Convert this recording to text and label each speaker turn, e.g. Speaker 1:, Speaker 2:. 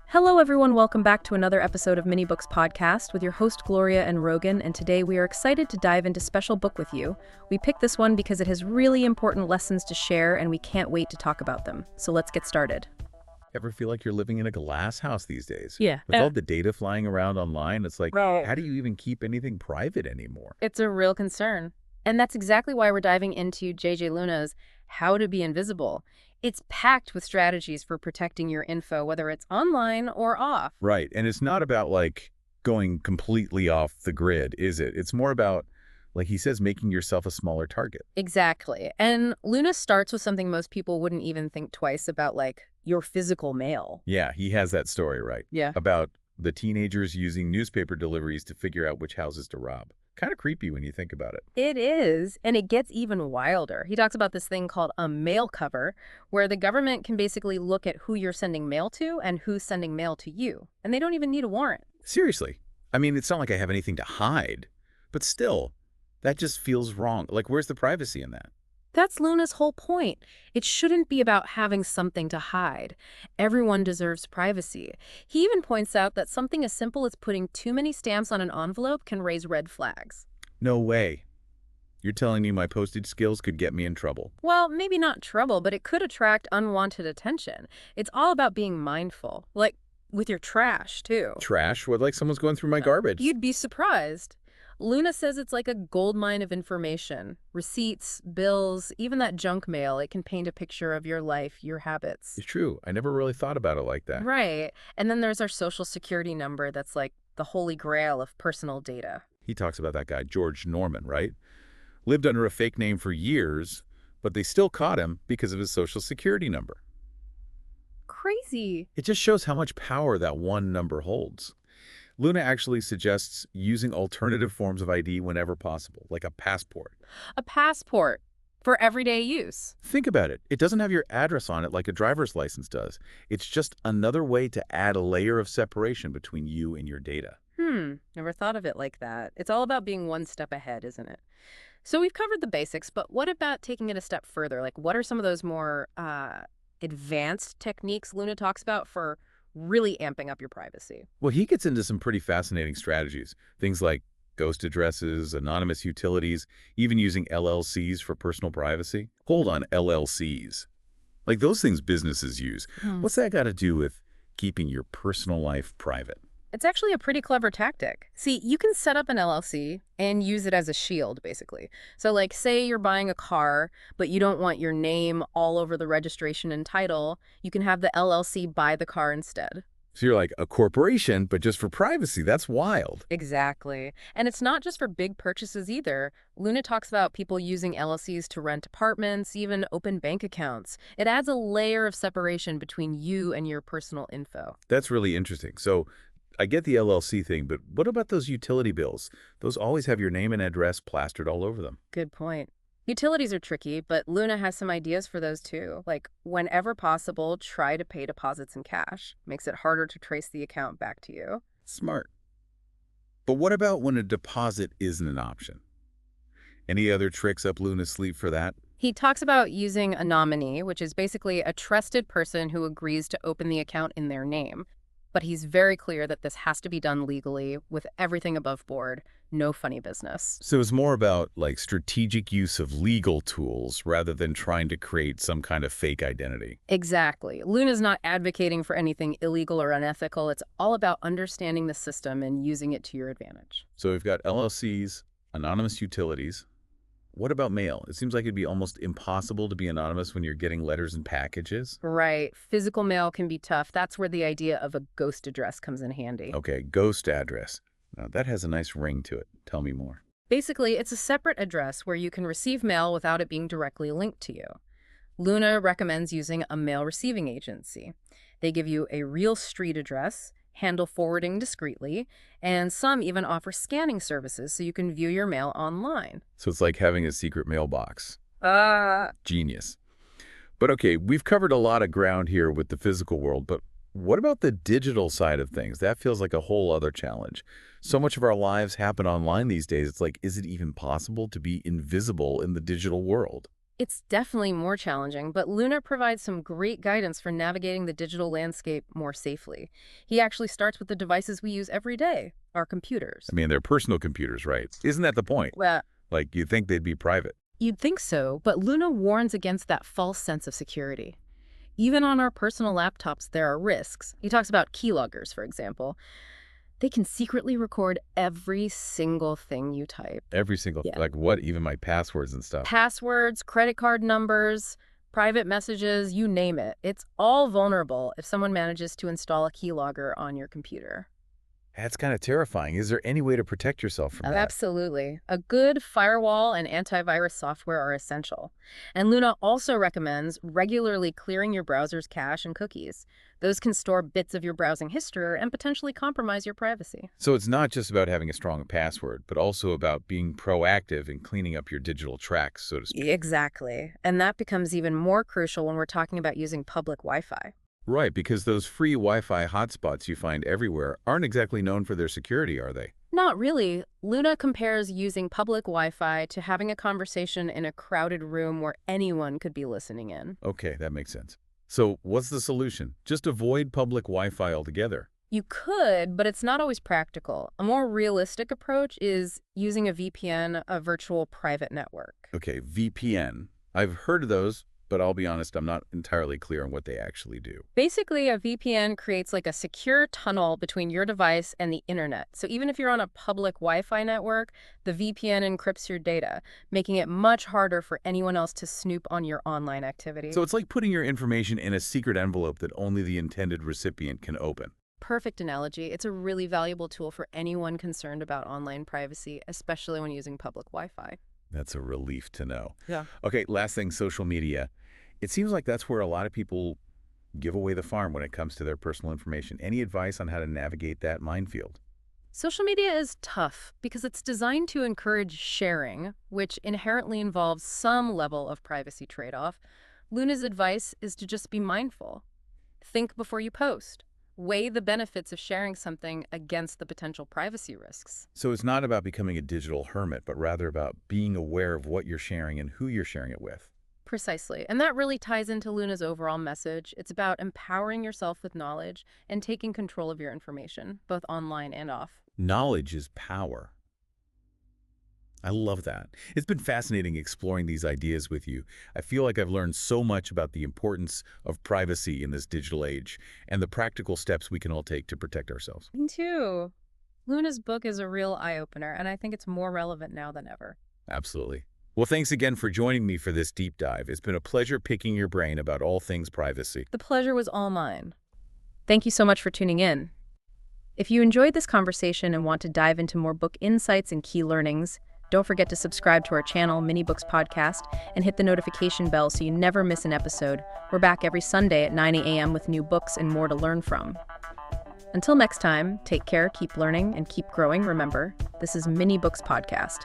Speaker 1: Hello everyone, welcome back to another episode of Mini Books Podcast with your host Gloria and Rogan, and today we are excited to dive into Special Book with You. We picked this one because it has really important lessons to share and we can't wait to talk about them. So let's get started.
Speaker 2: Ever feel like you're living in a glass house these days?
Speaker 1: Yeah.
Speaker 2: With all the data flying around online, it's like,
Speaker 1: Right.
Speaker 2: How do you even keep anything private anymore?
Speaker 1: It's a real concern. And that's exactly why we're diving into JJ Luna's How to Be Invisible. It's packed with strategies for protecting your info, whether it's online or off.
Speaker 2: Right. And it's not about like going completely off the grid, is it? It's more about, like he says, making yourself a smaller target.
Speaker 1: Exactly. And Luna starts with something most people wouldn't even think twice about, like your physical mail.
Speaker 2: Yeah, he has that story, right?
Speaker 1: Yeah.
Speaker 2: About the teenagers using newspaper deliveries to figure out which houses to rob. Kind of creepy when you think about it.
Speaker 1: It is, and it gets even wilder. He talks about this thing called a mail cover, where the government can basically look at who you're sending mail to and who's sending mail to you. And they don't even need a warrant.
Speaker 2: Seriously. I mean, it's not like I have anything to hide, but still, that just feels wrong. Like, where's the privacy in that?
Speaker 1: That's Luna's whole point. It shouldn't be about having something to hide. Everyone deserves privacy. He even points out that something as simple as putting too many stamps on an envelope can raise red flags.
Speaker 2: No way. You're telling me my postage skills could get me in trouble?
Speaker 1: Well, maybe not trouble, but it could attract unwanted attention. It's all about being mindful, like with your trash, too.
Speaker 2: Trash? What, like someone's going through my garbage?
Speaker 1: You'd be surprised. Luna says it's like a goldmine of information. Receipts, bills, even that junk mail. It can paint a picture of your life, your habits.
Speaker 2: It's true. I never really thought about it like that.
Speaker 1: Right. And then there's our social security number that's like the holy grail of personal data.
Speaker 2: He talks about that guy, George Norman, right? Lived under a fake name for years, but they still caught him because of his social security number.
Speaker 1: Crazy.
Speaker 2: It just shows how much power that one number holds. Luna actually suggests using alternative forms of ID whenever possible, like a passport.
Speaker 1: A passport for everyday use.
Speaker 2: Think about it. It doesn't have your address on it like a driver's license does. It's just another way to add a layer of separation between you and your data.
Speaker 1: Never thought of it like that. It's all about being one step ahead, isn't it? So we've covered the basics, but what about taking it a step further? Like, what are some of those more advanced techniques Luna talks about for really amping up your privacy?
Speaker 2: Well, he gets into some pretty fascinating strategies. Things like ghost addresses, anonymous utilities, even using LLCs for personal privacy. Hold on, LLCs. Like those things businesses use. What's that got to do with keeping your personal life private?
Speaker 1: It's actually a pretty clever tactic. See, you can set up an LLC and use it as a shield, basically. So like, say you're buying a car, but you don't want your name all over the registration and title, you can have the LLC buy the car instead.
Speaker 2: So you're like a corporation, but just for privacy. That's wild.
Speaker 1: Exactly. And it's not just for big purchases either. Luna talks about people using LLCs to rent apartments, even open bank accounts. It adds a layer of separation between you and your personal info.
Speaker 2: That's really interesting. So I get the LLC thing, but what about those utility bills? Those always have your name and address plastered all over them.
Speaker 1: Good point. Utilities are tricky, but Luna has some ideas for those too. Like, whenever possible, try to pay deposits in cash. Makes it harder to trace the account back to you.
Speaker 2: Smart. But what about when a deposit isn't an option? Any other tricks up Luna's sleeve for that?
Speaker 1: He talks about using a nominee, which is basically a trusted person who agrees to open the account in their name. But he's very clear that this has to be done legally with everything above board, no funny business.
Speaker 2: So it's more about like strategic use of legal tools rather than trying to create some kind of fake identity.
Speaker 1: Exactly. Luna's not advocating for anything illegal or unethical. It's all about understanding the system and using it to your advantage.
Speaker 2: So we've got LLCs, anonymous utilities. What about mail? It seems like it'd be almost impossible to be anonymous when you're getting letters and packages.
Speaker 1: Right. Physical mail can be tough. That's where the idea of a ghost address comes in handy.
Speaker 2: Okay, ghost address. Now that has a nice ring to it. Tell me more.
Speaker 1: Basically, it's a separate address where you can receive mail without it being directly linked to you. Luna recommends using a mail receiving agency. They give you a real street address, handle forwarding discreetly, and some even offer scanning services so you can view your mail online.
Speaker 2: So it's like having a secret mailbox.
Speaker 1: Ah.
Speaker 2: Genius. But okay, we've covered a lot of ground here with the physical world, but What about the digital side of things? That feels like a whole other challenge. So much of our lives happen online these days. It's like, is it even possible to be invisible in the digital world?
Speaker 1: It's definitely more challenging, but Luna provides some great guidance for navigating the digital landscape more safely. He actually starts with the devices we use every day, our computers.
Speaker 2: I mean, they're personal computers, right? Isn't that the point?
Speaker 1: Well,
Speaker 2: Like, you'd think they'd be private.
Speaker 1: you'd think so, but Luna warns against that false sense of security. Even on our personal laptops, there are risks. He talks about keyloggers, for example. They can secretly record every single thing you type.
Speaker 2: Every single,
Speaker 1: Yeah.
Speaker 2: like what? Even my passwords and stuff.
Speaker 1: Passwords, credit card numbers, private messages, you name it. It's all vulnerable if someone manages to install a keylogger on your computer.
Speaker 2: That's kind of terrifying. Is there any way to protect yourself from
Speaker 1: Oh,
Speaker 2: that?
Speaker 1: absolutely. A good firewall and antivirus software are essential. And Luna also recommends regularly clearing your browser's cache and cookies. Those can store bits of your browsing history and potentially compromise your privacy.
Speaker 2: So it's not just about having a strong password, but also about being proactive and cleaning up your digital tracks, so to speak.
Speaker 1: Exactly. And that becomes even more crucial when we're talking about using public Wi-Fi.
Speaker 2: Right, because those free Wi-Fi hotspots you find everywhere aren't exactly known for their security, are they?
Speaker 1: Not really. Luna compares using public Wi-Fi to having a conversation in a crowded room where anyone could be listening in.
Speaker 2: Okay, that makes sense. So what's the solution? Just avoid public Wi-Fi altogether.
Speaker 1: You could, but it's not always practical. A more realistic approach is using a VPN, a virtual private network.
Speaker 2: Okay, VPN. I've heard of those, but I'll be honest, I'm not entirely clear on what they actually do.
Speaker 1: Basically, a VPN creates like a secure tunnel between your device and the internet. So even if you're on a public Wi-Fi network, the VPN encrypts your data, making it much harder for anyone else to snoop on your online activity.
Speaker 2: So it's like putting your information in a secret envelope that only the intended recipient can open.
Speaker 1: Perfect analogy. It's a really valuable tool for anyone concerned about online privacy, especially when using public Wi-Fi.
Speaker 2: That's a relief to know.
Speaker 1: Yeah.
Speaker 2: Okay, last thing, social media. It seems like that's where a lot of people give away the farm when it comes to their personal information. Any advice on how to navigate that minefield?
Speaker 1: Social media is tough because it's designed to encourage sharing, which inherently involves some level of privacy trade-off. Luna's advice is to just be mindful. Think before you post. Weigh the benefits of sharing something against the potential privacy risks.
Speaker 2: So it's not about becoming a digital hermit, but rather about being aware of what you're sharing and who you're sharing it with.
Speaker 1: Precisely. And that really ties into Luna's overall message. It's about empowering yourself with knowledge and taking control of your information, both online and off.
Speaker 2: Knowledge is power. I love that. It's been fascinating exploring these ideas with you. I feel like I've learned so much about the importance of privacy in this digital age and the practical steps we can all take to protect ourselves.
Speaker 1: Me too. Luna's book is a real eye-opener, and I think it's more relevant now than ever.
Speaker 2: Absolutely. Well, thanks again for joining me for this deep dive. It's been a pleasure picking your brain about all things privacy.
Speaker 1: The pleasure was all mine. Thank you so much for tuning in. If you enjoyed this conversation and want to dive into more book insights and key learnings, don't forget to subscribe to our channel, Mini Books Podcast, and hit the notification bell so you never miss an episode. We're back every Sunday at 9 a.m. with new books and more to learn from. Until next time, take care, keep learning, and keep growing. Remember, this is Mini Books Podcast.